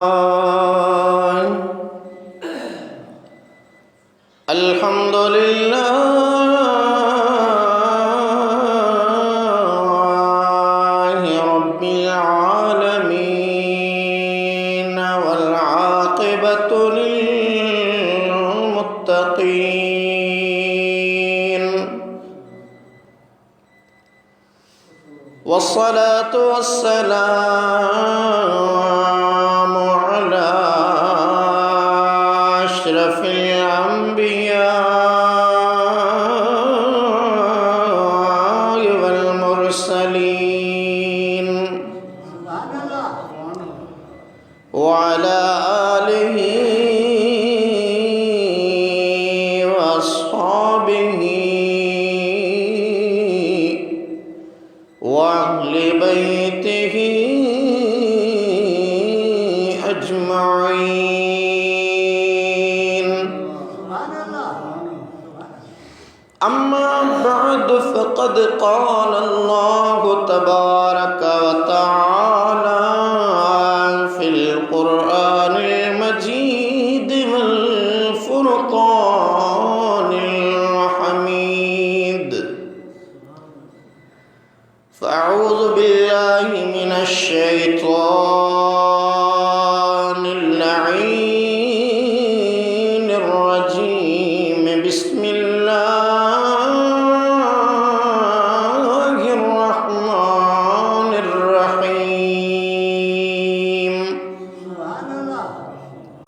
अल्हम्दुलिल्लाहि रब्बिल आलमीन वल आक़िबतु लिल मुत्तक़ीन वस्सलातु वस्सलामु अला अशरफिल अंबिया वल मुरसलीन व अला आलिहि व अस्हाबिहि व अहले बैतिहि अजमाइन। अम्मा बअद फ़क़द क़ाल अल्लाहु तबारक व तआला फ़िल क़ुरआनिल मजीद वल फ़ुरक़ानिल हमीद। फ़अऊज़ु बिल्लाहि मिनश शैतानिर लईनिर रजीम। बिस्मिल्लाहिर रहमानिर रहीम।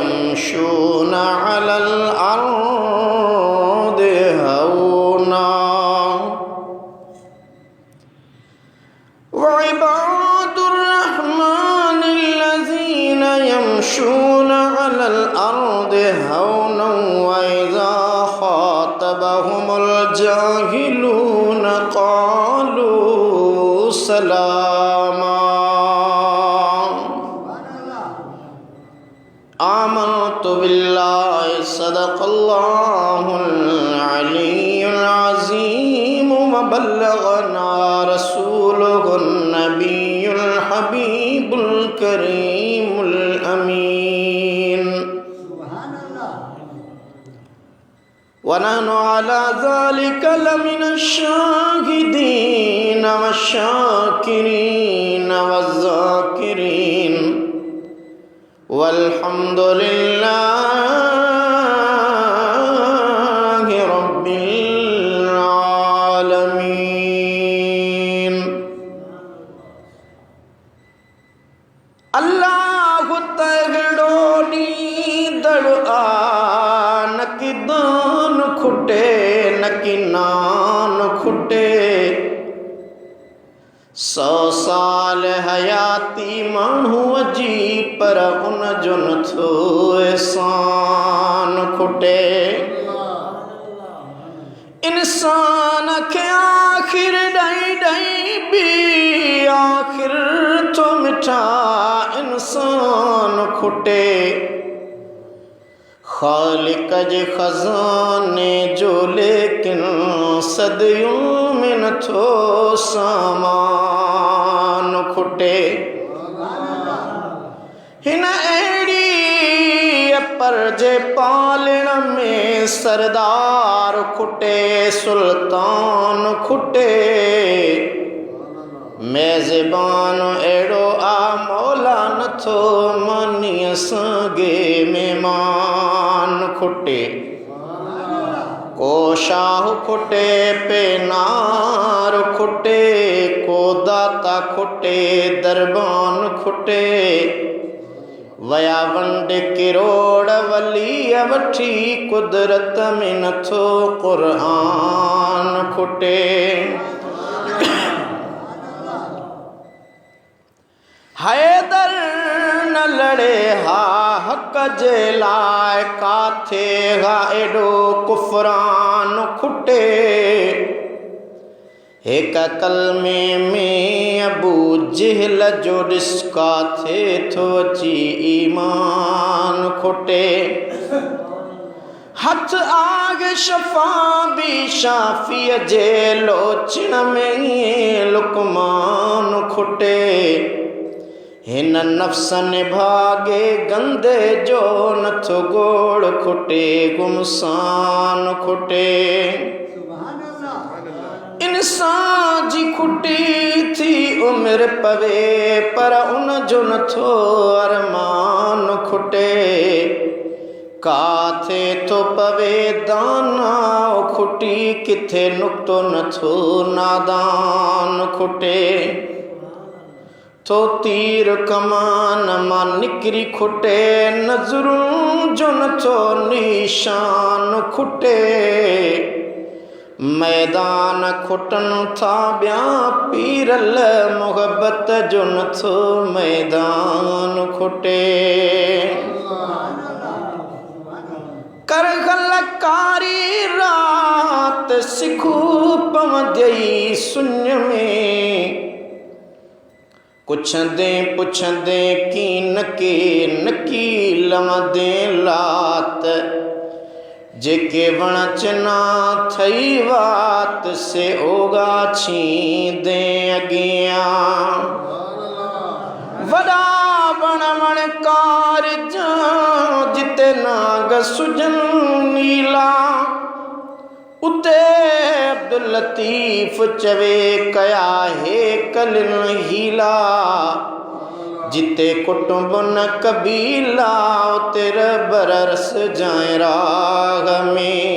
यमशूना अलल अर्दि हौना वइबादुर रहमानिल्लज़ीना यमशूना अलल अर्दि हौना वइज़ा ख़ातबहुमुल जाहिलूना क़ालू सलामा। आमनतु बिल्लाहि सदक़ल्लाहुल अलियुल अज़ीम व बल्लगना रसूलुहुन नबियुल हबीबुल करीमुल अमीन। व नहनु अला ज़ालिका लमिनश शाहिदीन वश्शाकिरीन वज़्ज़ाकिरीन वल्हम्दुलिल्लाहि रब्बिल आलमीन। अल्लाहु तगड़ो नीदड़ नकी दान खुटे नकी नान खुटे। 100 साल हयाती माण्हू जी पर उन जो नथो एहसान खुटे। इंसान खे आखिर ॾई ॾई बि आखिर थो मिठा इंसान खुटे। ख़ालिक जे ख़ज़ाने जो लेकिन सदियों में नथो सामान खुटे। हिन अहिड़ी पर जे पालण में सरदार खुटे सुल्तान खुटे। मेज़बान अहिड़ो आ मौला नथो मानी असांखे मेहमान खुटे। को शाह खुटे पेनार खुटे को दाता खुटे दरबान खुटे। वया वंड किरोड़ वली वठी कुदरत में नथो क़ुरआन खुटे। हैदर न लड़े हा हक़ जे लाइ काथे हा एॾो कुफ़रान खुटे। हिक कलमे में अबू जहल जो ॾिस काथे थो अची ईमान खुटे। हथ आग शफा भी शाफिय जे लोचण में लुकमान खुटे। हिन नफ्स निभागे गंदे जो नथो गोड़ खुटे गुमसान खुटे। इंसान जी खुटी थी उम्र पवे पर उन जो नथो अरमान खुटे। काथे तो पवे दाना खुटी किथे नुक्तो नथो नादान खुटे। तो तीर कमान मां निकरी खुटे नज़रूं जो नथो निशान खुटे। मैदान खुटन था ब्या पीरल मोहब्बत जो नथो मैदान खुटे। कर गलकारी रात सिखू पवंदई सुन में। पुछंदे की नके नकी लवंदे लात। जेके वण चना थई वात से ओगा छींदे अगिया। वड़ा वण वणकार जिते नाग सुजन नीला। उते अब्दुल लतीफ चवे कया है कलिन हीला। जिते कुटुंब न कबीला उते बरस जाए राग में।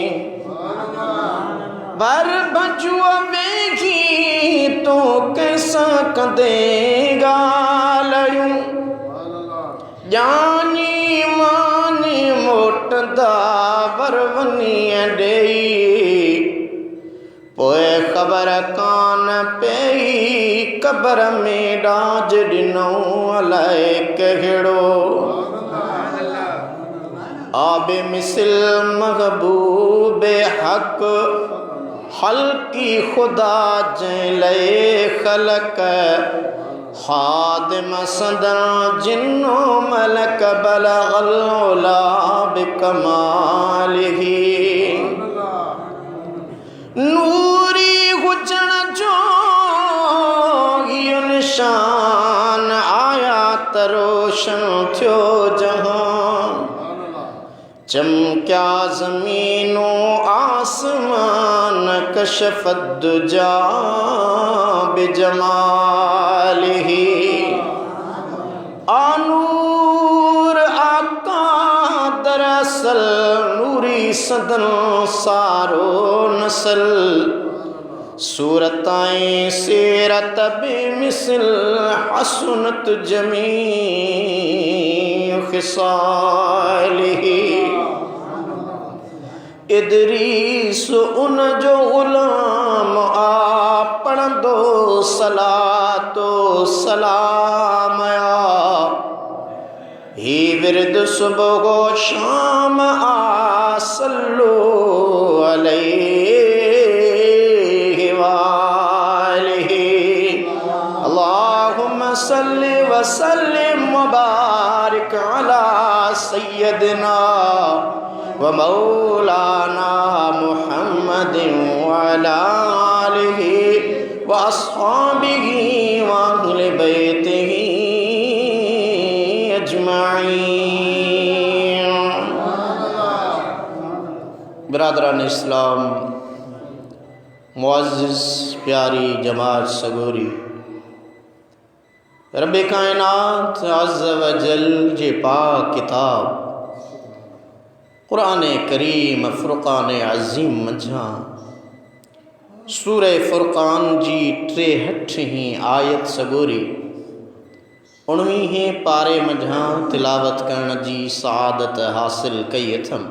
बर बजुआ वेगी तो कैसा कंदेगा लड़ू। जानी मानी मोटदा बरवनी डेई। पोए खबर कान पेई कबर में डाज दिनो अलाए कहिड़ो। आबे मिसल महबूबे हक हल्की खुदा जले खलक। खादिम सदन जिन्नो मलक बलगल उला बिकमालिही। नूरी हुजण जो निशान आया तरोशन थियो जहां। चमक्या ज़मीनो आसमान कशफत दुजा बिजमालिही। आनूर आका दरअसल नूरी सदन सारो नसल। सूरताएं सीरत बेमिसल हसनत जमी खिसालिही। इदरीस उन जो गुलाम आ पढ़ंदो सलातो सलाम आ। ही विरद सुबह शाम आ सल्लो अलैहि वालिही। अल्लाहुम्मा सल्लि व सल्लिम मुबारिक अला सय्यदिना व मौलाना मुहम्मदिन व अला आलिही व अस्हाबिही व अहले बैतिही अजमाइन। बिरादरान इस्लाम, मुअज़्ज़िज़ प्यारी जमात सगोरी, रब कायनात अज़्ज़ व जल जे पाक किताब क़ुरान करीम फ़ुरक़ान अज़ीम मंझां सूरह फ़ुरक़ान जी 63 आयत सगोरी 19 पारे मंझां तिलावत करण जी सआदत हासिल कई अथम।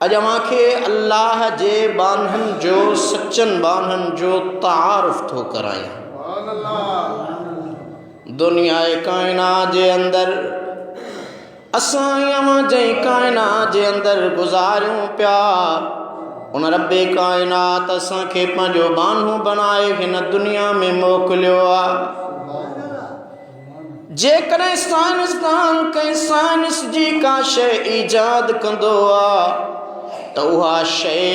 अॼु मूंखे अल्लाह जे बानहन जो सचन बानहन जो तारुफ़ थो करायां। दुनिया कायनात जे अंदर असां जंहिं कायनात जे अंदर गुज़ारियूं पिया, उन रब्बे कायनात असांखे पंहिंजो बानू बनाए हिन दुनिया में मोकिलियो आहे। जेकॾहिं साइंसदान कंहिं साइंस जी का शइ ईजाद कंदो आहे त उहा शइ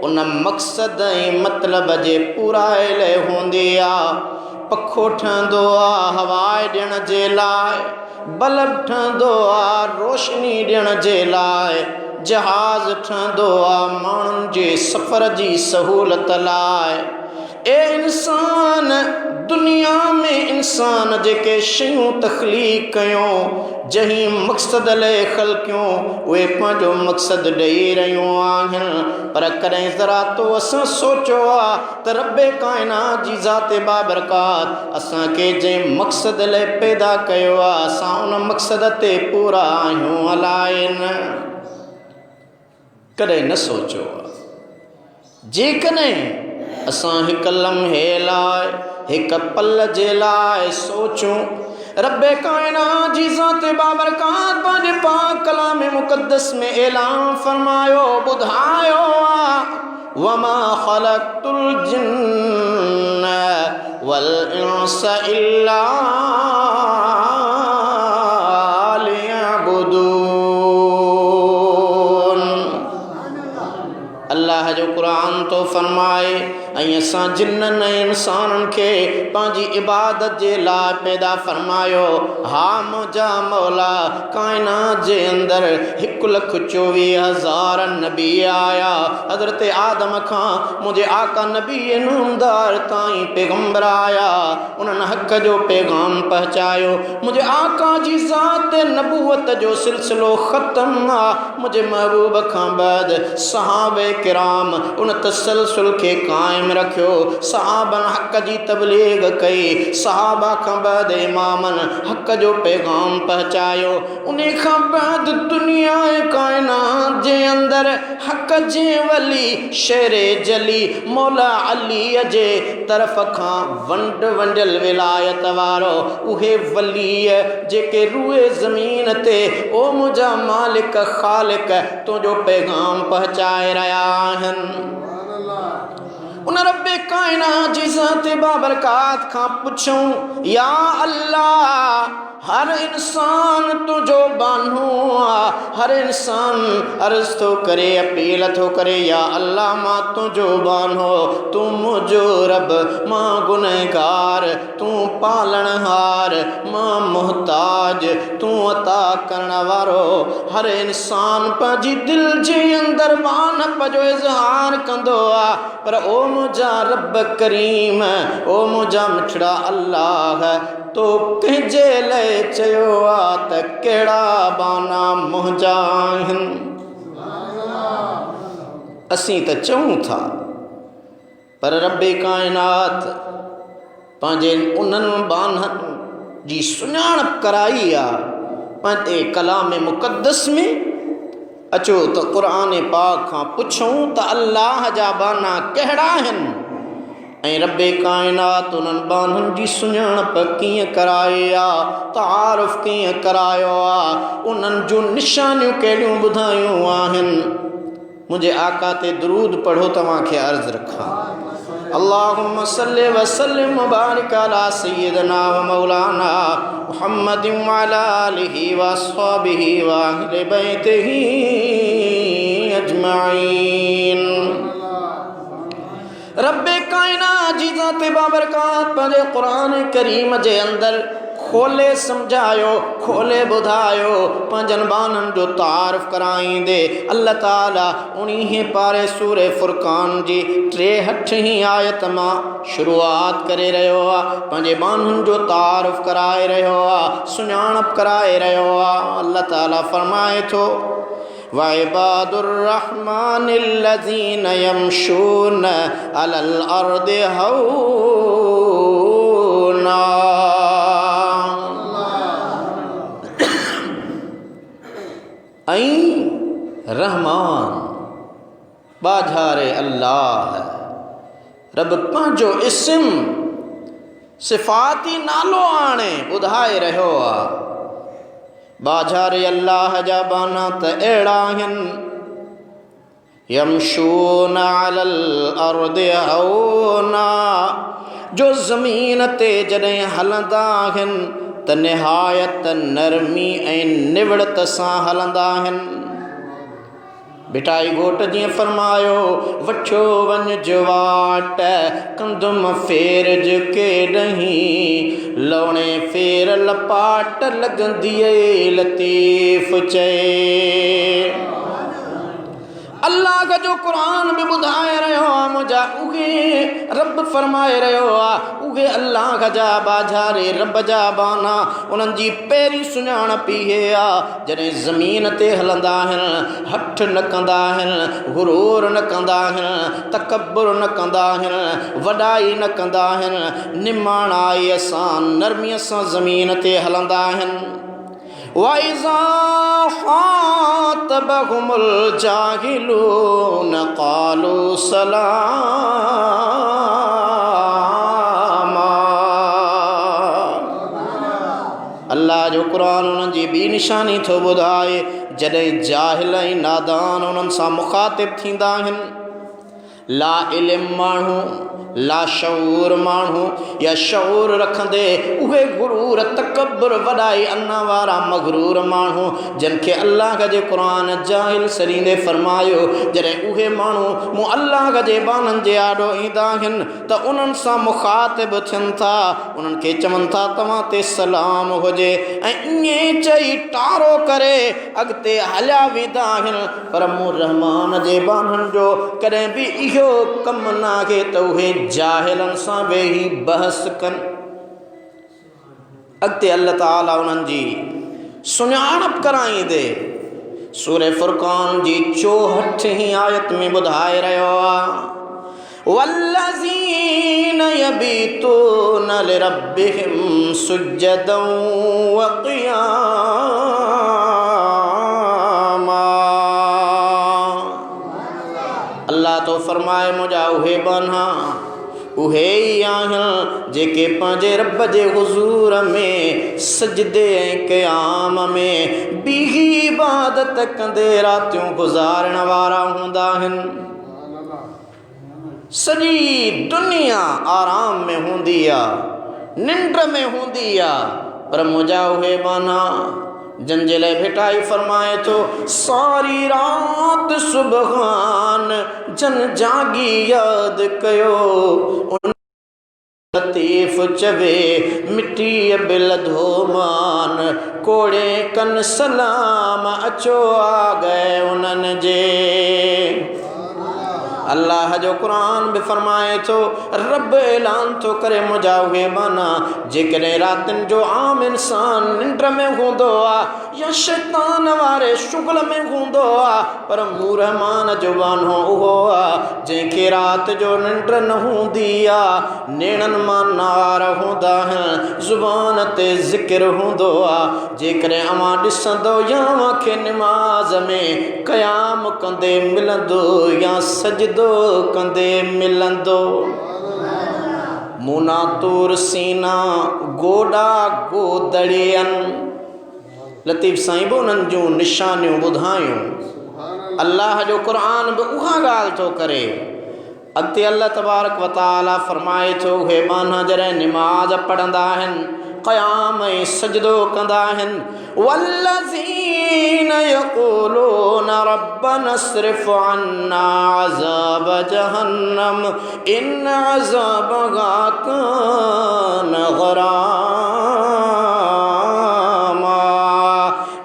उन मक़सद ऐं मतिलब जे पूराए लाइ हूंदी आहे। पखो ठहंदो आहे हवाए ॾियण जे लाइ, बल्ब ठहंदो आहे रोशनी ॾियण जे लाइ, जहाज़ ठहंदो आहे माण्हुनि जे सफ़र जी सहूलत लाइ। ए इंसान, दुनिया में इंसान जेके शयूं तख़लीक़ कयूं जंहिं मक़सद लाइ ख़लक़ियूं उहे पंहिंजो मक़सदु ॾेई रहियूं आहिनि, पर कॾहिं ज़रा तो असां सोचियो आहे त रब्बे काइनात जी ज़ाते बाबरकात असांखे जंहिं मक़सद लाइ पैदा कयो आहे असां उन मक़सद ते पूरा आहियूं अलाए न? कॾहिं न सोचियो आहे। जेकॾहिं असां हिकु लम्हे लाइ हिकु पल जे लाइ सोचूं, रब्बे काइनात जी ज़ाते बाबरकात पंहिंजे पाक कलाम मुक़द्दस में ऐलान फरमायो ॿुधायो आहे वमा ख़लक़तुल जिन्न वल इंस इल्ला अल्लाह जो कुरान तो फरमाए ऐं असां जिन्ननि ऐं इंसाननि खे पंहिंजी इबादत जे लाइ पैदा फरमायो। हा मुंहिंजा मौला, काइनात जे अंदरि 1,24,000 नबी आया। हज़रत आदम खां मुंहिंजे आका नबी नामदार ताईं पैगंबर आया, उन्हनि हक़ जो पैगाम पहुचायो। मुंहिंजे आका जी ज़ात नबूवत जो सिलसिलो ख़त्म आहे। मुंहिंजे महबूब खां बाद सहाबे किराम उन तसलसल के कायम रखियो। सहाबन हक़ जी तबलीग कई, सहाबा खां बाद इमामन हक़ जो पैगाम पहुचायो। उन खां बाद दुनिया कायनात जे अंदर हक़ जे वली शेरे जली मौला अली जे तरफ़ खां वंड वंडियल विलायत वारो उहे वली जेके रूए ज़मीन ते ओ मुंहिंजा मालिक ख़ालिक तुंहिंजो पैगाम पहुचाए रहिया आहिनि। उन रब्बे काइनात जी ज़ात बाबरकात खां पुछूं या अल्लाह, हर इंसान तुझो बानू आ, हर इंसान अर्ज तो करे अपील तो करे या अल्लाह मां तुझो बानो, तू मुझो रब, मां गुनहगार, तू पालनहार, मां मोहताज, तू अता करण वारो। हर इंसान पंहिंजी दिल जे अंदर वानप जो इज़हार कंदो आ, पर ओ मुंहिंजा रब करीम, ओ मुंहिंजा मिठड़ा अल्लाह, तो कंहिंजे लाइ चयो आहे त कहिड़ा बाना मुंहिंजा आहिनि। असीं त चऊं था, पर रब्बे काइनात पंहिंजे उन्हनि बाननि जी सुञाणप कराई आहे पंहिंजे कलाम मुक़द्दस में। अचो त क़ुरान पाक खां पुछूं त अल्लाह जा बाना कहिड़ा आहिनि ऐं रब्बे काइनात उन्हनि बाननि जी सुञाणप कीअं कराई आहे, तारुफ़ कीअं करायो आहे, उन्हनि जूं निशानियूं कहिड़ियूं ॿुधायूं आहिनि। मुंहिंजे आका ते दुरूद पढ़ो, तव्हांखे अर्ज़ु रखां। अल्लाहुम्मा सल्लि व सल्लिम व बारिक अला सय्यिदना व मौलाना मुहम्मदिन व अला आलिहि व अस्हाबिहि व अहले बैतिहि अजमईन। रब्बे कायनात जी ज़ात बाबरकात पंहिंजे क़ुरान करीम जे अंदर खोले सम्झायो, खोले ॿुधायो, पंहिंजनि बाननि जो तारुफ़ कराईंदे अल्लाह ताला उन्हीअ पारे सूरे फुरक़ान जी 63 आयत मां शुरूआत करे रहियो आहे। पंहिंजे बाननि जो तारुफ़ कराए रहियो आहे, सुञाणप कराए रहियो आहे। अल्लाह ताला फरमाए थो वइबादुर रहमानिल्लज़ीन यमशून अलल अर्दि हौना। रहमान बाझारे अल्लाह, रब पंहिंजो इस्म सिफ़ाती नालो आणे ॿुधाए रहियो आहे। बाझारे अल्लाह जा बाना त अहिड़ा आहिनि, यमशून अलल अर्दि हौना, जो ज़मीन ते जॾहिं हलंदा आहिनि त निहायत नरमी ऐं निवड़त सां हलंदा आहिनि। बिटाई घोट जी फरमायो वठो वन जवाट कंदुम फेर के नहीं लौणे फेर लपाट लगंदी लतीफ़ चए। अल्लाह का जो कुरान भी बुधाए रहो आ मुझा उगे रब फरमाए रहो आ उगे अल्लाह का जा बाजारे रब जा बाना उन्हनि जी पहिरीं सुञाण पी आ जॾहिं ज़मीन ते हलंदा आहिनि हठ न कंदा आहिनि गुरूर न कंदा आहिनि तकब्बुर न कंदा आहिनि वॾाई न कंदा आहिनि निमाणाईअ सां नरमीअ सां ज़मीन ते हलंदा आहिनि। वइज़ा ख़ातबहुमुल जाहिलून क़ालू सलामा। अल्लाह जो कुरान उन्हनि जी ॿी निशानी थो ॿुधाए जॾहिं जाहिल ऐं नादान उन्हनि सां मुखातिब थींदा आहिनि। ला इल्म माण्हू ला शऊर माण्हू या शऊर रखंदे उहे गुरूर तकब्बुर वॾाई अन्ना वारा मगरूर माण्हू जिनखे अल्लाह जे क़ुरान जाहिल सरींदे फरमायो जॾहिं उहे माण्हू मूं अल्लाह जे बाननि जे आॾो ईंदा आहिनि त उन्हनि सां मुखातिब थियनि था उन्हनि खे चवनि था तव्हां ते सलाम हुजे ऐं ईअं चई टारो करे अॻिते हलिया वेंदा आहिनि। पर मूं रहमान जे बाननि जो कॾहिं बि इहो कमु न आहे त उहे जाहिलनि सां वेही बहस कनि। अॻिते अल्लाह ताला उन्हनि जी सुञाणप कराईंदे सूरह फुरक़ान जी 64 आयत में ॿुधाए रहियो आहे वल्लज़ीन यबीतून लिरब्बिहिम सुज्जदन व क़ियामा। अल्लाह तो फरमाए मुझा उहे बना उहे ई आहिनि जेके पंहिंजे रब जे हुज़ूर में सजदे ऐं क़याम में बीही इबादत कंदे रातियूं गुज़ारण वारा हूंदा आहिनि। सॼी दुनिया आराम में हूंदी आहे निंड में हूंदी आहे पर मुंहिंजा उहे बाना जंहिंजे लाइ भेटाई फरमाए थो सारी रात सुबहान जन जागी याद कयो लतीफ़ चवे मिट्टी बिल धोमान कोड़े कन सलाम अचो आ गए उन्हनि जे। अल्लाह जो कुरान भी फरमाए तो रब ऐलान तो करे मुझा उहे माना जेकॾहिं रातिन जो आम इंसान निंड में हूंदो आहे या शैतान वारे शुगल में हूंदो आहे पर मूं रहमान जो बानो उहो आहे जंहिंखे राति जो निंड न हूंदी आहे नेणनि मां नार हूंदा आहिनि ज़ुबान ते ज़िक्र हूंदो आहे जेकॾहिं अवां ॾिसंदो या अव्हांखे निमाज़ में क़याम कंदे मिलंदो या सजदो कंदे मिलंदो। मुना तूर सीना गोडा गोदड़ियन लतीफ़ साईं बि उन्हनि जूं निशानियूं ॿुधायूं। अल्लाह जो क़ुरान बि उहा ॻाल्हि थो करे। अॻिते अल्लाह तबारक व तआला फरमाए थो उहे माना जॾहिं निमाज़ पढ़ंदा आहिनि क़याम ऐं सजदो कंदा आहिनि वल्लज़ीन यक़ूलून रब्बना अस्रिफ़ अन्ना अज़ाब जहन्नम इन अज़ाबहा कान ग़रामा।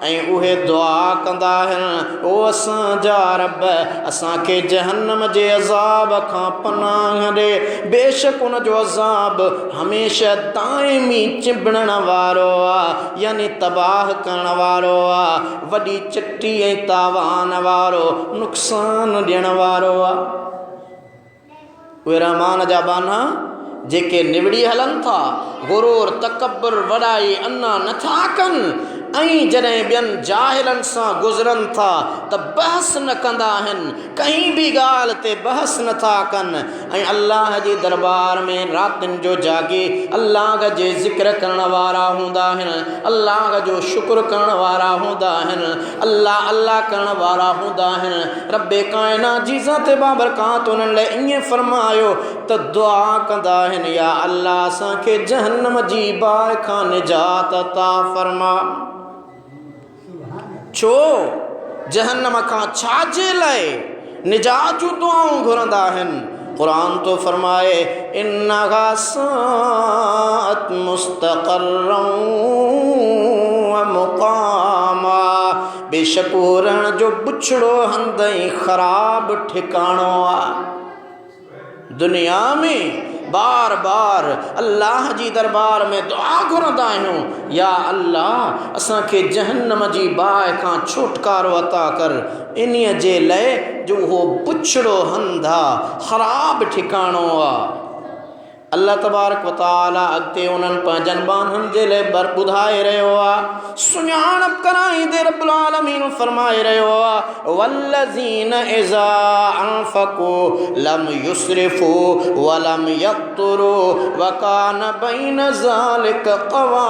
ऐं उहे दुआ कंदा आहिनि ओ असांजा रब असांखे जहन्नम जे अज़ाब खां पनाह ॾे बेशक उन जो अज़ाब हमेशह दाइमी चिंबड़ण वारो आहे यानी तबाह करण वारो आहे वॾी चटी ऐं तावान वारो नुक़सान ॾियण वारो आहे। उहे रहमान जा बाना जेके निवड़ी हलन था गुरूर तकब्बुर वॾाई अन्ना नथा कनि ऐं जॾहिं ॿियनि जाहिलनि सां गुज़रनि था त बहस न कंदा आहिनि कंहिं बि ॻाल्हि ते बहस नथा कनि ऐं अल्लाह जे दरबार में रातिनि जो जागे अल्लाह जे ज़िक्र करण वारा हूंदा आहिनि अल्लाह जो शुक्र करण वारा हूंदा आहिनि अल्लाह अल्लाह करण वारा हूंदा आहिनि। रब्बे काइनात जी ज़ात बाबरकात उन्हनि लाइ ईअं फरमायो त दुआ कंदा आहिनि या अल्लाह असांखे जहन्नम जी बाहि खां निजात अता फरमा। छो जहन्नम खां छाजे लाइ निजात जूं दुआऊं घुरंदा आहिनि। कुरान तो फरमाए इन्नहा साअत मुस्तक़र्रन व मुक़ामा, बेशक रण जो बुछड़ो हंदई ख़राब ठिकाणो आ। दुनिया में बार बार अल्लाह जी दरबार में दुआ घुरंदा आहियूं, या अल्लाह असांखे जहन्नम जी बाहि खां छुटकारो अता कर, इन्हीअ जे लाइ जो उहो बुछड़ो हंध आहे, ख़राब ठिकाणो आहे। अल्लाह तबारक व तआला अॻिते उन्हनि पंहिंजनि बाननि जे लाइ ॿुधाए रहियो आहे, सुञाणप कराईंदे रब्बुल आलमीन फरमाए रहियो आहे वल्लज़ीन इज़ा अनफ़क़ू लम युस्रिफ़ू व लम यक़्तुरू व कान बैन ज़ालिक क़वामा।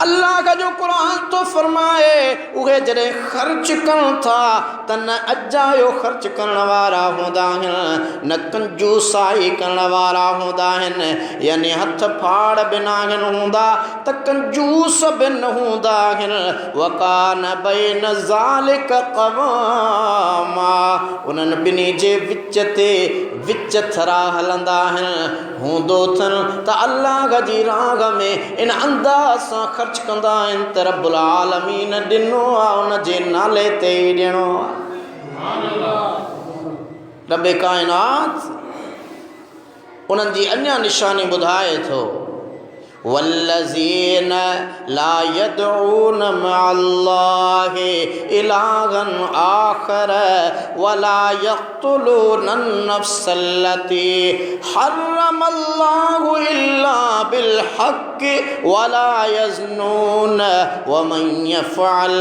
अल्लाह का जो कुरान तो फरमाए उहे जॾहिं ख़र्च कनि था त न अजायो ख़र्च करण वारा हूंदा आहिनि, न कंजूसाई करण वारा हूंदा आहिनि, यानी हथ फाड़ बि न हूंदा त कंजूस बि न हूंदा आहिनि। वकान बैन ज़ालिक क़वामा, उन्हनि ॿिन्ही जे विच ते विच थरा हलंदा आहिनि। हूंदो अथनि त अल्लाह जी राह में इन अंदाज़ सां ख़र्च कंदा आहिनि त रब्बुल आलमीन ॾिनो आहे उन जे नाले ते ई ॾियणो आहे। रब काइनात उन्हनि जी अञा निशानी ॿुधाए थो, वल्लज़ीन ला यदऊन मअल्लाहि इलाहन आखर वला यक़्तुलून नफ्सल्लती हर्रमल्लाहु इल्ला बिलहक़्क़ि वला यज़्नून वमन यफ़अल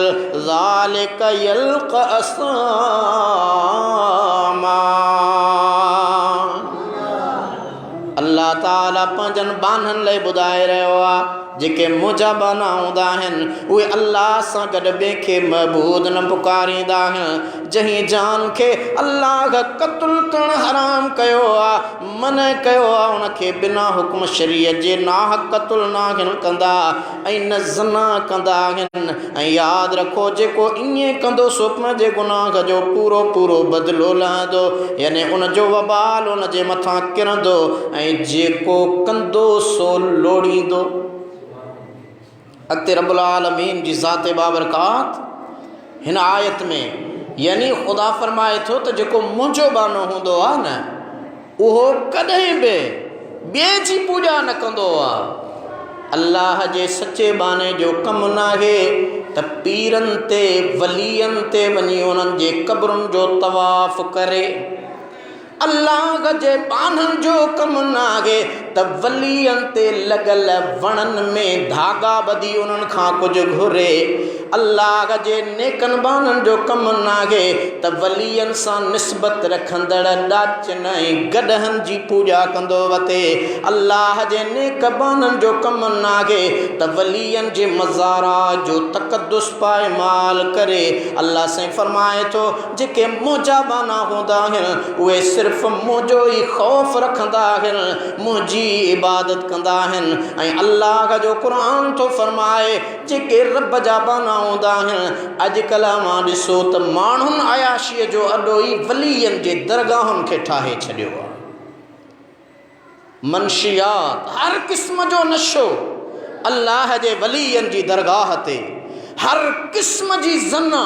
ज़ालिक यल्क़ असामा। अल्लाह ताला पंहिंजनि बाननि लाइ ॿुधाए रहियो आहे, जेके मुंहिंजा बाना हूंदा आहिनि उहे अल्लाह सां गॾु ॿिए खे महबूद न पुकारींदा आहिनि। जंहिं जान खे अल्लाह क़त्ल करणु हराम कयो आहे, मन कयो आहे, उनखे बिना हुकुम शरीयत जे नाहक क़त्ल नाहिनि कंदा ऐं न ज़ना कंदा आहिनि। ऐं यादि रखो, जेको ईअं कंदो सो पंहिंजे गुनाह जो पूरो पूरो बदिलो लहंदो, यानी उनजो वबाल उनजे मथां किरंदो, ऐं जेको कंदो सो लोड़ींदो। अॻिते रब्बुल आलमीन जी ज़ात बाबरकात हिन आयत में यानी ख़ुदा फरमाए थो त जेको मुंहिंजो बानो हूंदो आहे न, उहो कॾहिं बि ॿिए जी पूॼा न कंदो आहे। अल्लाह जे सचे बाने जो कमु न आहे त पीरनि ते वलीयनि ते वञी उन्हनि जे क़ब्रुनि जो तवाफ़ करे। अल्लाह जे बाननि जो कमु न आहे त वलीयनि ते लॻल वणनि में धागा ॿधी उन्हनि खां कुझु घुरे। अल्लाह जे नेकनि बाननि जो कमु न आहे त वलीयनि सां निस्बत रखंदड़ ॾाचन ऐं गॾहनि जी पूॼा कंदो वते। अल्लाह जे नेक बाननि जो कमु न आहे त वलीयनि जे मज़ारा जो तक़दुस पाएमाल करे। अल्लाह साईं फरमाए थो, जेके मुंहिंजा बाना हूंदा आहिनि उहे सिर्फ़ु मुंहिंजो ई ख़ौफ़ रखंदा आहिनि, मुंहिंजी इबादत कंदा आहिनि। ऐं अल्लाह जो क़ुरान थो फरमाए, जेके रब जा बाना हूंदा आहिनि, अॼुकल्ह मां ॾिसो त माण्हुनि अयाशीअ जो अॾो ई वलीयनि जे दरगाहुनि खे ठाहे छॾियो आहे। मनशियात, हर क़िस्म जो नशो अल्लाह जे वलीयनि जी दरगाह ते, हर क़िस्म जी ज़ना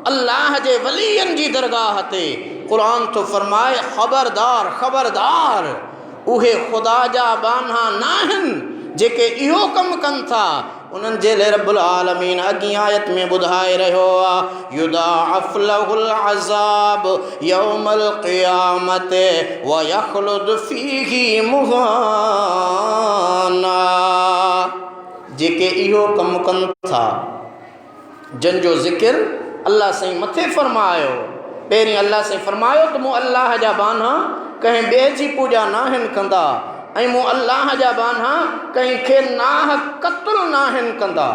अल्लाह जे वलीयनि जी दरगाह ते। क़ुरान तो फरमाए, ख़बरदार ख़बरदार, उहे ख़ुदा जा बाना नाहिनि जेके इहो कमु कनि था। उन्हनि जे लाइ रब्बुल आलमीन अॻी आयत में ॿुधाए रहियो आहे, युदाअफ़ लहुल अज़ाब यौमल क़ियामत व यख़्लुद फ़ीही मुहाना। जेके इहो कमु कनि था, जंहिंजो ज़िक्र अल्लाह साईं मथे फरमायो। पहिरीं अल्लाह साईं फरमायो त मूं अल्लाह जा बाना कंहिं ॿिए जी पूॼा नाहिनि कंदा, ऐं मूं अल्लाह जा बाना कंहिंखे नाहक क़त्ल नाहिनि कंदा।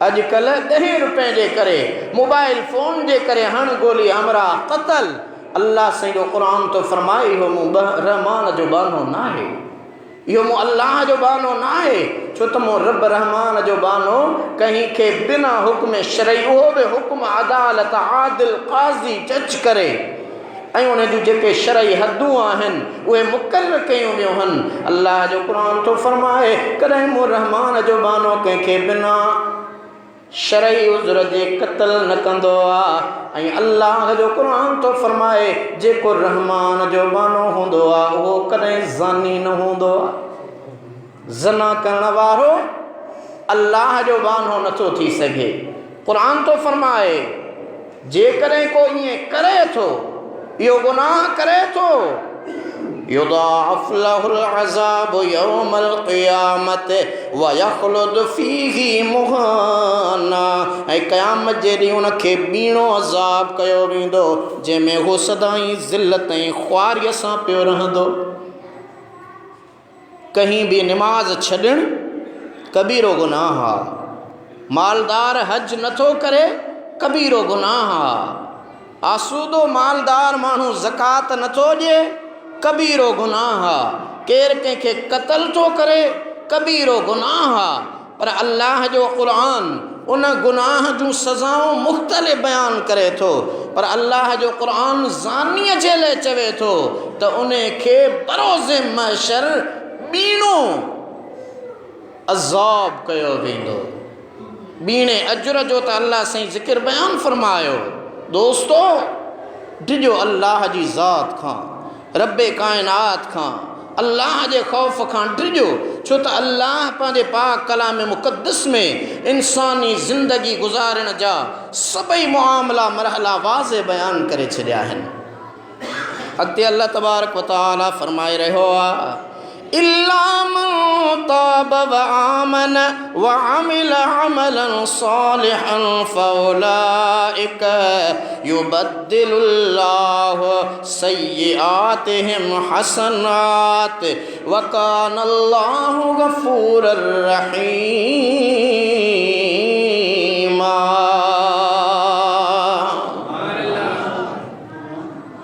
अॼुकल्ह 10 रुपए जे करे, मोबाइल फ़ोन जे करे हण गोली हमरा क़त्ल। अल्लाह साईं जो क़ुरान तो फरमाए, इहो मूं रहमान जो बानो न आहे। यो मो अल्लाह जो बानो ना है, छो त मो रब रहमान जो बानो कहीं के बिना हुक्म शरई वो भी हुक्म अदालत आदिल काजी जज करे ऐं उन जूं जेके शरई हदूं आहिनि उहे मुक़ररु कयूं वियूं आहिनि। अल्लाह जो क़ुरान थो फरमाए कॾहिं मो रहमान जो बानो कंहिंखे बिना शरई उज़र जे क़त्ल न कंदो आहे। ऐं अल्लाह जो क़ुरान थो फरमाए जेको रहमान जो बानो हूंदो आहे उहो कॾहिं ज़ानी न हूंदो आहे। ज़ना करण वारो अल्लाह जो बानो नथो थी सघे। क़ुरान थो फरमाए जेकॾहिं को ईअं करे थो, इहो गुनाह करे थो, युदाअफ़ लहुल अज़ाब यौमल क़ियामत व यख़्लुद फ़ीही मुहाना, ऐं क़यामत जे ॾींहुं उनखे ॿीणो अज़ाब कयो वेंदो जंहिंमें हू सदाईं ज़िल्लत ऐं ख़्वारीअ सां पियो रहंदो। कहीं भी नमाज छॾणु कबीरो गुनाह आहे। मालदार हज नथो करे कबीरो गुनाह आहे। आसूदो मालदार माण्हू ज़कात नथो ॾिए कबीरो गुनाह आहे। केरु कंहिंखे क़त्ल थो करे कबीरो गुनाह आहे। पर अल्लाह जो क़ुरान उन गुनाह जूं सज़ाऊं मुख़्तलिफ़ बयान करे थो। पर अल्लाह जो क़ुरान ज़ानीअ जे लाइ चवे थो त उन खे बरोज़े महशर ॿीणो अज़ाब कयो वेंदो। ॿीणे अजर जो त अल्लाह साईं ज़िक्र बयान फरमायो। दोस्तो डिजो अल्लाह जी ज़ात खां, रब्बे कायनात खां, अल्लाह जे ख़ौफ़ खां डिजो, छो त अल्लाह पंहिंजे पाक कलाम मुक़द्दस में इंसानी ज़िंदगी गुज़ारण जा सभई मुआमला मरहला वाज़े बयान करे छॾिया आहिनि। अॻिते अल्लाह तबारक व तआला फरमाए रहियो आहे इल्ला मन ताब व आमन व अमिल अमलन सालिहन फउलाइक युबद्दिलुल्लाहु सय्यिआतिहिम हसनात व कानल्लाहु गफूरर रहीमा।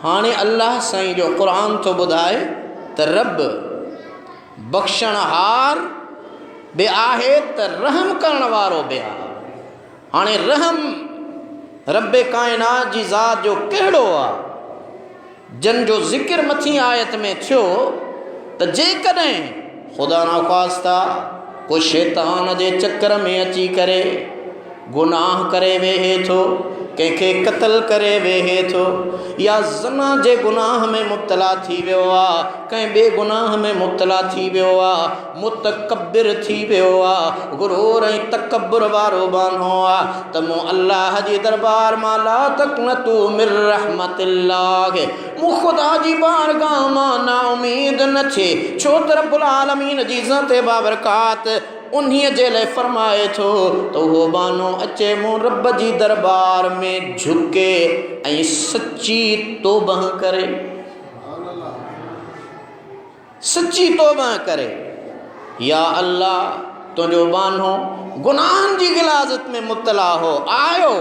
हाणे अल्लाह साईं जो क़ुरान थो ॿुधाए त रब बख़्शणहार बि आहे त रहम करण वारो बि आहे। हाणे रहम रब्बे कायनात जी ज़ात जो कहिड़ो आहे जन जो ज़िक्र मथी आयत में थियो त जेकॾहिं ख़ुदा न ख़्वास्ता को शैतान जे चक्कर में अची करे गुनाह करे वेहे थो, कंहिंखे क़त्ल करे वेहे थो, या ज़ना जे गुनाह में मुब्तला थी वियो आहे, कंहिं ॿिए गुनाह में मुब्तला थी वियो आहे, मुतकब्बिर थी वियो आहे, गुरूर ऐं तकब्बुर वारो बानो आहे, त मूं अल्लाह जी दरबार मां ला तक़नतू मिन रहमतिल्लाह, मूं ख़ुदा जी बारगाह मां ना उमीद न थिए, छो त रब्बुल आलमीन जी ज़ात बाबरकात उन्हीअ जे लाइ फरमाए थो त उहो बानो अचे मूं रब जी दरबार में झुके ऐं सची तौबह करे, सची तौबह करे। या अल्लाह तुंहिंजो बानो गुनाहनि जी गिलाज़त में मुब्तला हो आयो,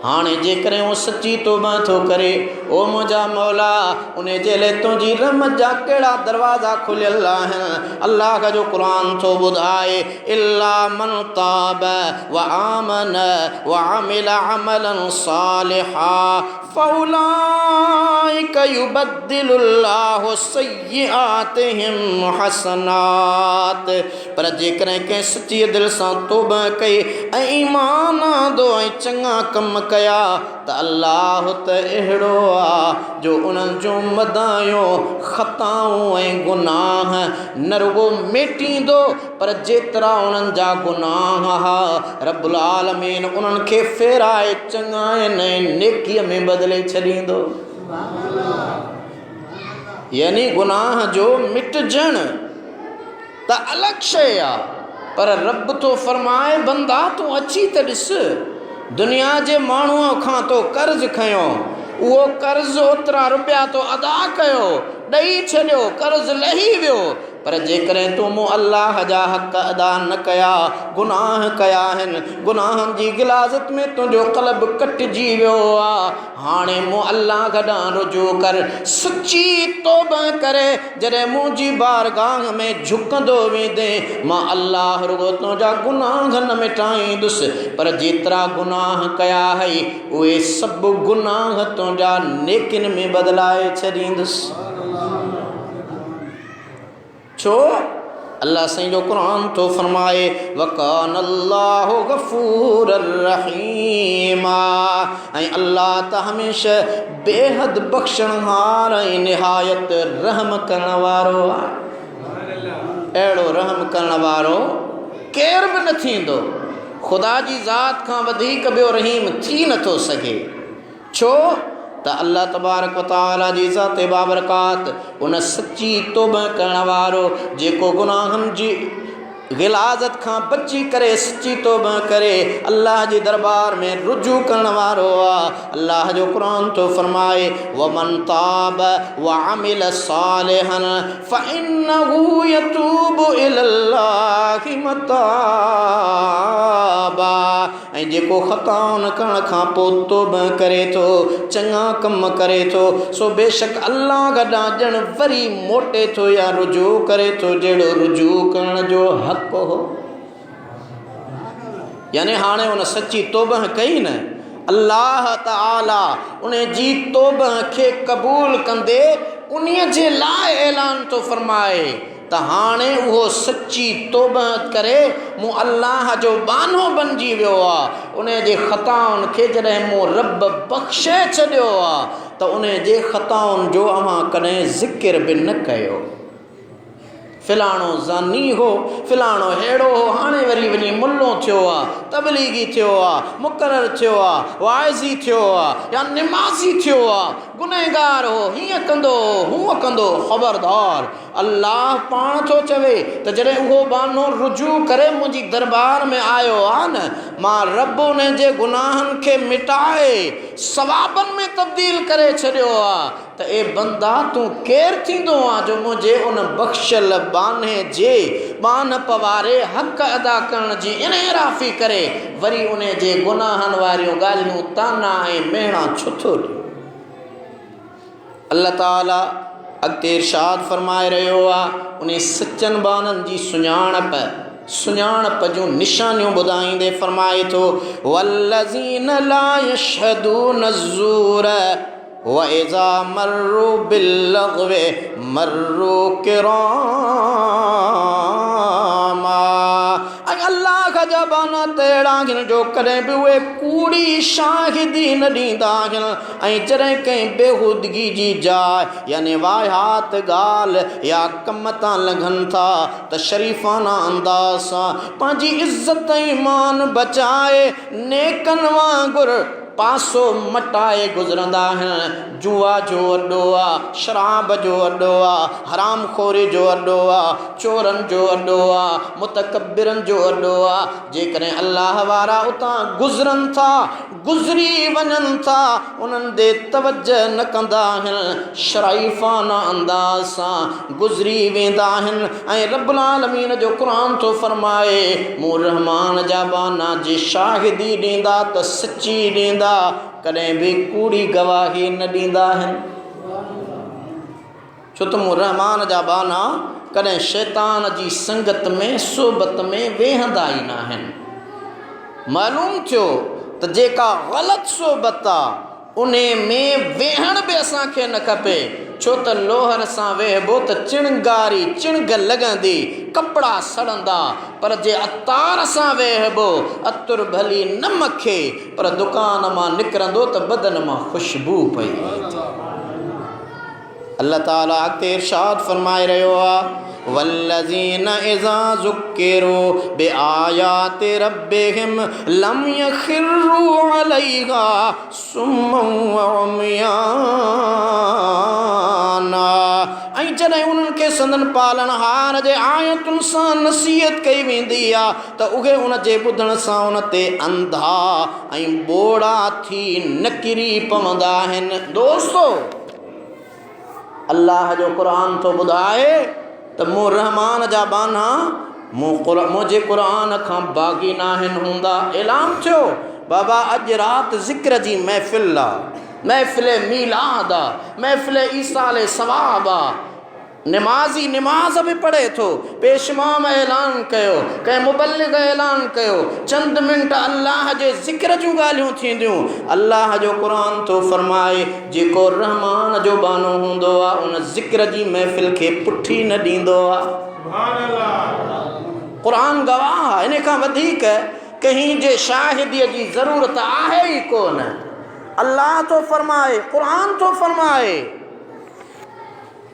हाणे जेकॾहिं उहो सची तौबह थो करे ओ मुंहिंजा मौला उन जे लाइ तुंहिंजी रहमत जा कहिड़ा दरवाज़ा खुलियल आहिनि। अल्लाह जो क़ुरान थो ॿुधाए इल्ला मन ताब व आमन व अमिल अमलन सालिहा फउलाइक युबद्दिलुल्लाहु सय्यिआतिहिम हसनात। पर जेकॾहिं कंहिं सची दिलि सां तौबह कई ऐं ईमान आंदो ऐं चङा कम कया त अल्लाह त अहिड़ो आहे जो उन्हनि जूं मदायूं ख़ताऊं ऐं गुनाह न रुगो मेटींदो पर जेतिरा उन्हनि जा गुनाह हुआ रब्बुल आलमीन उन्हनि खे फेराए चङा ऐं नेकीअ में बदिले छॾींदो। यानी गुनाह जो मिटजण त अलॻि शइ आहे, पर रब तो फरमाए बंदा तूं अची त ॾिस दुनिया जे माण्हूअ खां तो कर्ज़ खयो, उहो कर्ज़ ओतिरा रुपया तो अदा कयो, ॾेई छॾियो, कर्ज़ लही वियो, पर जेकॾहिं तूं मूं अल्लाह जा हक़ अदा न कया, गुनाह कया आहिनि, गुनाहनि जी गिलाज़त में तुंहिंजो क़ल्ब कटिजी वियो आहे, हाणे मूं अल्लाह ॾांहुं रुजू कर, सची तौबा करे। जॾहिं मुंहिंजी बारगाह में झुकंदो वेंदे मां अल्लाह रुगो तुंहिंजा गुनाह न मिटाईंदुसि, पर जेतिरा गुनाह कया हई उहे सभु गुनाह तुंहिंजा नेकिन में बदिलाए छॾींदुसि। छो? अल्लाह साईं जो क़ुरान तो फरमाए वकान अल्लाहु गफूरर रहीमा, ऐं अल्लाह त हमेशा बेहद बख़्शणहार ऐं निहायत रहम करण वारो आहे। अहिड़ो रहम करण वारो केर बि न थींदो, ख़ुदा जी ज़ात खां वधीक ॿियो रहीम थी नथो सघे। छो त अल्लाह तबारक व तआला जी ज़ात बाबरकात उन सची तौबा करण वारो जेको गुनाहनि जी गिलाज़त खां बची करे सची तौबा करे अल्लाह जे दरबार में रुजू करण वारो आहे। अल्लाह जो क़ुरान तो फरमाए वमन ताब व अमिल सालिहन फइन्नहु यतूबु इलल्लाहि मताबा, ऐं जेको ख़ताउनि करण खां पोइ तौबा करे थो, चङा कम करे थो, सो बेशक अल्लाह ॾांहुं ॼण वरी मोटे थो या रुजू करे थो जहिड़ो रुजू करण जो हक़ हो। यानी हाणे उन सची तौबा कई न, अल्लाह ताला उन जी तौबा खे क़बूल कंदे उन्हीअ जे लाइ ऐलान तो फरमाए त हाणे उहो सची तौबा करे मूं अल्लाह जो बानो बणिजी वियो आहे। उन जे ख़ताउनि खे जॾहिं मूं रब बख़्शे छॾियो आहे त उन जे ख़ताउनि जो अव्हां कॾहिं ज़िक्र बि न कयो। फ़िलाणो ज़ानी हो, फ़िलाणो अहिड़ो हो, हाणे वरी वञी मुल्लो थियो आहे, तबलीगी थियो आहे, मुक़रर थियो आहे, वाइज़ी थियो आहे या निमाज़ी थियो आहे, गुनहगार हो, हीअं कंदो हूअं कंदो। ख़बरदार, अल्लाह पाण थो चवे त जॾहिं उहो बानो रुजू करे मुंहिंजी दरबार में आयो आहे न, मां रब उन जे गुनाहनि खे मिटाए सवाबनि में तब्दील करे छॾियो आहे। त ए बंदा तूं केरु थींदो आहे जो मुंहिंजे उन बख़्शल बाने जे बान पवारे हक़ अदा करण जी इनहराफ़ी करे वरी उन जे गुनाहनि वारियूं ॻाल्हियूं ताना ऐं मेणा छो थो ॾियो। अल्लाह ताला अॻिते इरशाद फरमाए रहियो आहे उन सचनि बाननि जी सुञाणप जूं निशानियूं ॿुधाईंदे फरमाए थो वल्लज़ीन ला यशहदून ज़ूर व इज़ा मर्रू बिल्लग़्वी मर्रू किरामा। अल्लाह जा बाना तहिड़ा आहिनि जो कॾहिं बि उहे कूड़ी शाहिदी न ॾींदा आहिनि, ऐं जॾहिं कंहिं बेहूदगी जी जाइ यानी वाहियात ॻाल्हि या कम तां लंघनि था त शरीफ़ाना अंदाज़ सां पंहिंजी इज़त ऐं मान बचाए नेकनि वांगुरु पासो मटाए गुज़रंदा आहिनि। जुआ जो अड्डो आहे, शराब जो अड्डो आहे, हराम खोरी जो अड्डो आहे, चोरनि जो अड्डो आहे, मुतकब्बिरनि जो अड्डो आहे। जेकॾहिं अल्लाह वारा उतां गुज़रनि था, गुज़री वञनि था, उन्हनि ॾे तवजह न कंदा आहिनि, शरीफ़ाना अंदाज़ सां गुज़री वेंदा आहिनि। ऐं रब्बुल आलमीन जो क़ुरान थो फरमाए मूं रहमान जा बाना जी शाहिदी ॾींदा त सची ॾींदा, कॾहिं बि कूड़ी गवाही न ॾींदा आहिनि। छो त मूं रहमान जा बाना कॾहिं शैतान जी संगत में सोबत में वेहंदा ई न आहिनि। मालूम थियो त जेका ग़लति सोबत आहे उन में वेहण बि असांखे न खपे। छो त लोहर सां वेहबो त चिणगारी चिणग लॻंदी, कपिड़ा सड़ंदा, पर जे अतार सां वेहबो अतुर भली न मखे, पर दुकान मां निकिरंदो त बदन मां ख़ुशबू पई। अल्लाह ताला अॻिते इरशाद फरमाए रहियो आहे वल्लज़ीन इज़ा ज़ुक्किरू बिआयाति रब्बिहिम लम यख़िरू अलैहा सुम्मन व उम्याना। ऐं जॾहिं उन्हनि खे संदन पालनहार जे आयतुनि सां नसीहत कई वेंदी आहे त उहे उन जे ॿुधण सां उन ते अंधा ऐं ॿोड़ा थी न किरी पवंदा आहिनि। दोस्तो, अल्लाह जो क़ुरान तो ॿुधाए तो मूं रहमान जा बाना मुझे कुरान खां बागी नाहिन हुंदा। ऐलान थियो बाबा अज रात ज़िक्र जी महफ़िल आ, महफ़िल मीलाद आ, महफ़िल ईसाले सवाब आ। नमाज़ी नमाज भी पढ़े थो, पेशमाम ऐलान कयो, कंहिं मुबल्लिग ऐलान कयो, चंद मिनट अल्लाह जे ज़िक्र जूं ॻाल्हियूं थींदियूं। अल्लाह जो क़ुरान थो फरमाए जेको रहमान जो बानो हूंदो आहे उन ज़िक्र जी महफ़िल खे पुठी न ॾींदो आहे। क़ुरान गवाह, इन खां वधीक कहीं जे शाहिदीअ जी ज़रूरत आहे ई कोन। अल्लाह तो फरमाए, क़ुरान तो फरमाए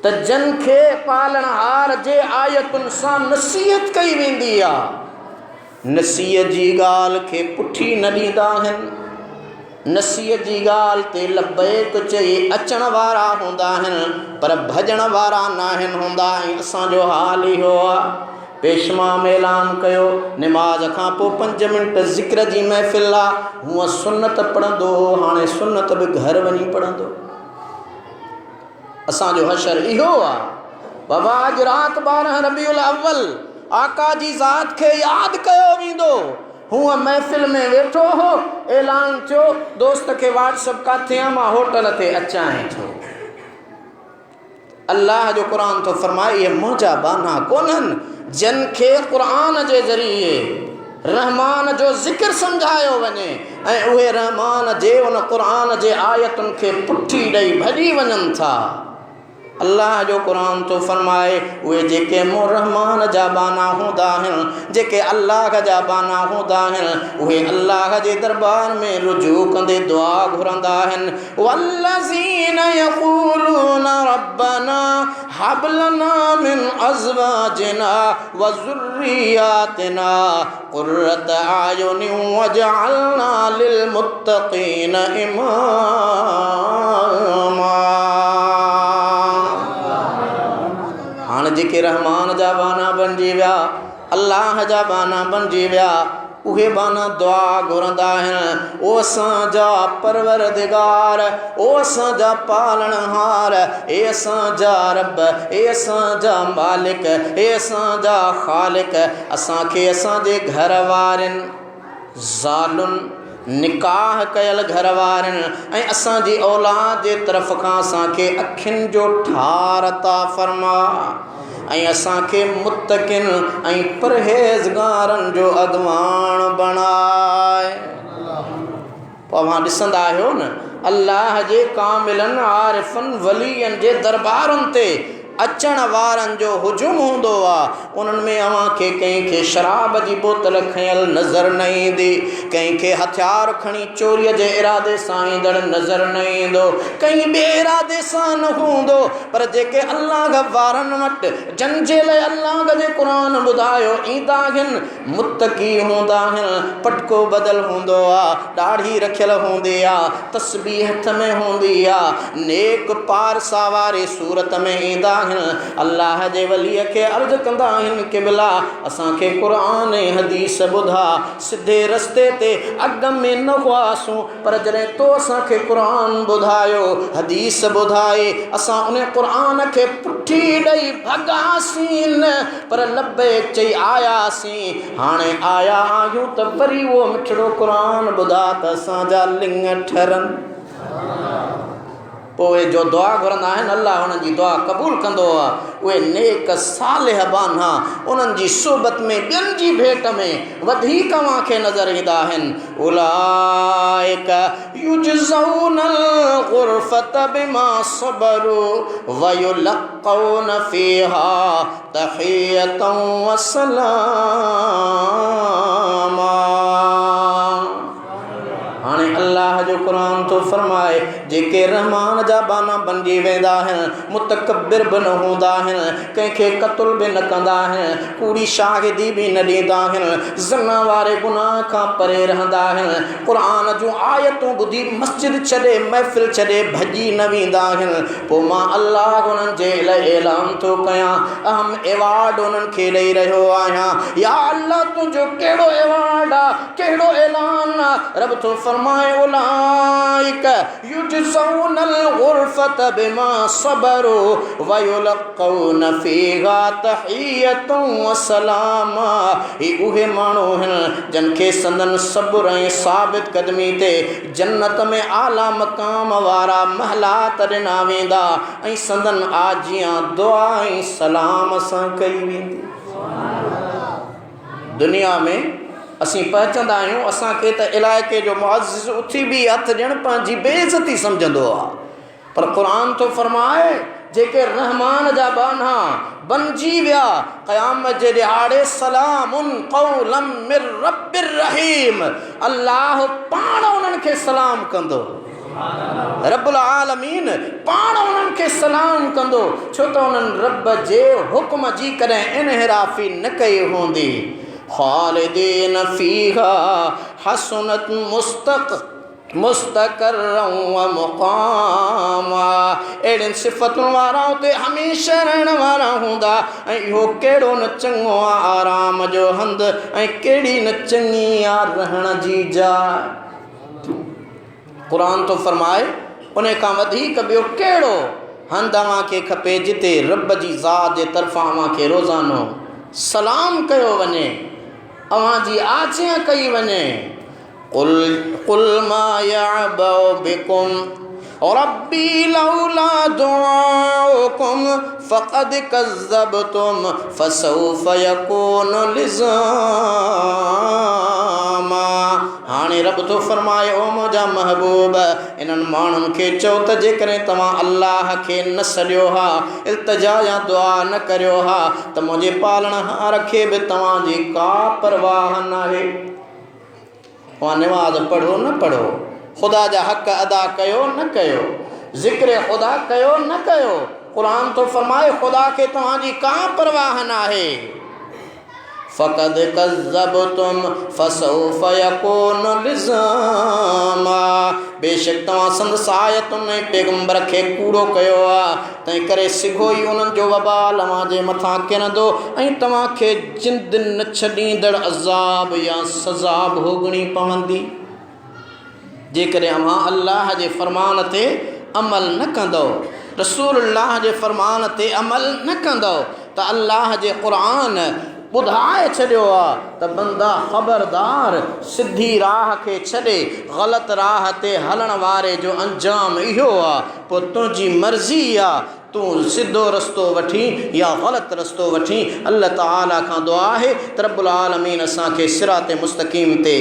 त जन खे पालणहार जे आयतुनि सां नसीहत कई वेंदी आहे, नसीहत जी ॻाल्हि खे पुठी न ॾींदा आहिनि। नसीहत जी ॻाल्हि ते लबैक चई अचण वारा हूंदा आहिनि पर भॼण वारा नाहिनि हूंदा। ऐं असांजो हाल इहो आहे। पेशमाम ऐलान कयो नमाज खां पोइ 5 मिंट ज़िक्र जी महफ़िल आहे। हूअं सुन्नत पढ़ंदो हो, हाणे सुन्नत बि घर वञी पढ़ंदो। असांजो हशर इहो आहे। बाबा अॼु राति 12 रबीउल अव्वल आका जी ज़ात खे यादि कयो वेंदो। हूअं महफ़िल में वेठो हो, ऐलान थियो दोस्त खे व्हाट्सअप काथे आहे, मां होटल ते अचां थो। अल्लाह जो क़ुरान तो फरमाए इहे मुंहिंजा बाना कोन्हनि जन खे क़ुरान जे ज़रिए रहमान जो ज़िक्र सम्झायो वञे ऐं उहे रहमान जे उन क़ुरान जे आयतुनि खे पुठी ॾेई भॼी वञनि था। अल्लाह जो क़ुरान तो फरमाए उहे जेके मूं रहमान जा बाना हूंदा आहिनि, जेके अल्लाह जा बाना हूंदा आहिनि, उहे अल्लाह जे दरबार में रुजू कंदे दुआ घुरंदा आहिनि। वल्लज़ीन यक़ूलून रब्बना हब लना मिन अज़वाजिना व ज़ुर्रियातिना क़ुर्रत आयुनिन वजअलना लिलमुत्तक़ीन इमामा। हाणे जेके रहमान जा बाना बणिजी विया, अल्लाह जा बाना बणिजी विया, उहे बाना दुआ घुरंदा आहिनि। ओ असांजा परवरदिगार, ओ असांजा पालणहार, ए असांजा रब, ए असांजा मालिक, ए असांजा ख़ालिक, असांखे असांजे घर वारनि ज़ालुनि निकाह कयल घर वारनि ऐं असांजी औलाद जे तरफ़ खां असांखे अखियुनि जो ठार अता फरमा ऐं असांखे मुत्तक़िन ऐं परहेज़गारनि जो अॻवान बणाए। तव्हां ॾिसंदा आहियो न अल्लाह जे कामिलनि आरिफ़नि वलीयनि जे दरबारनि ते अचण वारनि जो हुजूम हूंदो आहे। उन्हनि में अव्हांखे कंहिंखे शराब जी बोतल खयल नज़र न ईंदी, कंहिंखे हथियार खणी चोरीअ जे इरादे सां ईंदड़ नज़र न ईंदो, कंहिं ॿिए इरादे सां न हूंदो। पर जेके अल्लाह वारनि वटि जन जे लाइ अल्लाह जे क़ुरान ॿुधायो ईंदा आहिनि, मुत्तक़ी हूंदा आहिनि, पटको बदल हूंदो आहे, ॾाढ़ी रखियल हूंदी आहे, तस्बीह हथ में हूंदी आहे, नेक पारसा वारे सूरत में ईंदा आहिनि। अल्लाह जे वलीअ खे अर्ज़ कंदा आहिनि कि बिला असांखे क़ुरान ऐं हदीस ॿुधा, सिधे रस्ते ते अॻ में न हुआसूं पर जॾहिं तो असांखे क़ुरान ॿुधायो, हदीस ॿुधाए, असां उन क़ुरान खे पुठी ॾेई भॻासीं न पर लबैक चई आयासीं। हाणे आया आहियूं त वरी उहो मिठड़ो क़ुरान ॿुधा त असांजा लिंग ठरनि। पोइ जो दुआ घुरंदा आहिनि अल्लाह उन्हनि जी दुआ क़बूल कंदो आहे। उहे नेक सालिह बाना उन्हनि जी सोबत में ॿियनि जी भेट में वधीक अव्हांखे नज़र ईंदा आहिनि। उलाइक युजज़ौनल ग़ुरफ़त बिमा सबरू व युलक़ौन फ़ीहा तहियतन व सलामा। हाणे अल्लाह जो क़ुरान तो फरमाए जेके रहमान जा बाना बणिजी वेंदा आहिनि, मुतकब्बिर बि न हूंदा आहिनि, कंहिंखे क़त्ल बि न कंदा आहिनि, कूड़ी शाहिदी बि न ॾींदा आहिनि, ज़िना वारे गुनाह खां परे रहंदा आहिनि, क़ुरान जूं आयतूं ॿुधी मस्जिद छॾे महफ़िल छॾे भॼी न वेंदा आहिनि। पोइ मां अल्लाह उन्हनि जे लाइ ऐलान थो कयां, अहम एवार्ड उन्हनि खे ॾेई रहियो आहियां। या अल्लाह तुंहिंजो कहिड़ो एवार्ड आहे, कहिड़ो ऐलान आहे। रब तो फरमाए उलाइक युज युजज़ौनल गुरफ़त बिमा सबरू व युलक़ौन फ़ीहा तहियतुन व सलामा। ही उहे माण्हू आहिनि जिन खे संदन सब्र ऐं साबित क़दमी ते जन्नत में आला मक़ाम वारा महलात ॾिना वेंदा ऐं संदन आजियां दुआ ऐं सलाम सां कई वेंदी। दुनिया में असीं पहुचंदा आहियूं, असांखे त इलाइक़े जो मुअज़्ज़िज़ उथी बि हथ ॾियणु पंहिंजी बेइज़ती सम्झंदो आहे, पर क़ुरान थो फरमाए जेके रहमान जा बाना बणिजी विया क़यामत जे ॾिहाड़े सलामुन क़ौलम मिर रब्बिर रहीम, अल्लाह पाण उन्हनि खे सलाम कंदो। रब्बुल आलमीन पाण उन्हनि खे सलाम कंदो, छो त उन्हनि रब जे हुक्म जी कॾहिं इनहिराफ़ी न कई हूंदी। ख़ालिदीन फ़ीहा हसनत मुस्तक़रन व मुक़ामा। अहिड़ियुनि सिफ़तुनि वारा उते हमेशह रहण वारा हूंदा ऐं इहो कहिड़ो न चङो आहे आराम जो हंधि ऐं कहिड़ी न चङी आहे रहण जी जाइ। क़ुरान थो फरमाए उन खां वधीक ॿियो कहिड़ो हंधि अव्हांखे खपे जिते रब जी ज़ात जे तरफ़ां अव्हांखे रोज़ानो सलाम कयो वञे, अव्हांजी आजियां कई वञे। कुल मा यअबउ बिकुम रब्बी लौला दुआउकुम फ़क़द कज़्ज़बतुम फ़सौफ़ यकूनु लिज़ामा। हाणे रब थो फरमाए ओ मुंहिंजा महबूब इन्हनि माण्हुनि खे चओ त जेकॾहिं तव्हां अल्लाह खे न सॾियो हा, इल्तिजा या दुआ न करियो हा, त मुंहिंजे पालणहार खे बि तव्हांजी का परवाह नाहे। वहाँ नमाज पढ़ो न पढ़ो, खुदा जा हक़ अदा कयो न कयो, ज़िक्र खुदा कयो न कयो, क़ुरान तो फरमाए खुदा के तव्हांजी का परवाह नाहे। फ़क़द कज़्ज़बतुम फ़सौफ़ यकूनु लिज़ामा। बेशक तव्हां संदसि आयतुनि ऐं पैगंबर खे कूड़ो कयो आहे, तंहिं करे सिघो ई उन्हनि जो वबाल तव्हांजे मथां किरंदो ऐं तव्हांखे जिंद न छॾींदड़ अज़ाब या सज़ा भोगणी पवंदी। जेकॾहिं अव्हां अल्लाह जे फ़रमान ते अमल न कंदो, रसूलुल्लाह जे फ़रमान ते अमल न कंदो, त अल्लाह जे क़ुरान ॿुधाए छॾियो आहे त बंदा ख़बरदार सिधी राह खे छॾे ग़लति राह ते हलण वारे जो अंजाम इहो आहे। पोइ तुंहिंजी मर्ज़ी आहे तूं सिधो रस्तो वठी या ग़लति रस्तो वठी। अल्लाह ताला खां दुआ आहे त रब्बुल आलमीन असांखे सिराते मुस्तक़ीम ते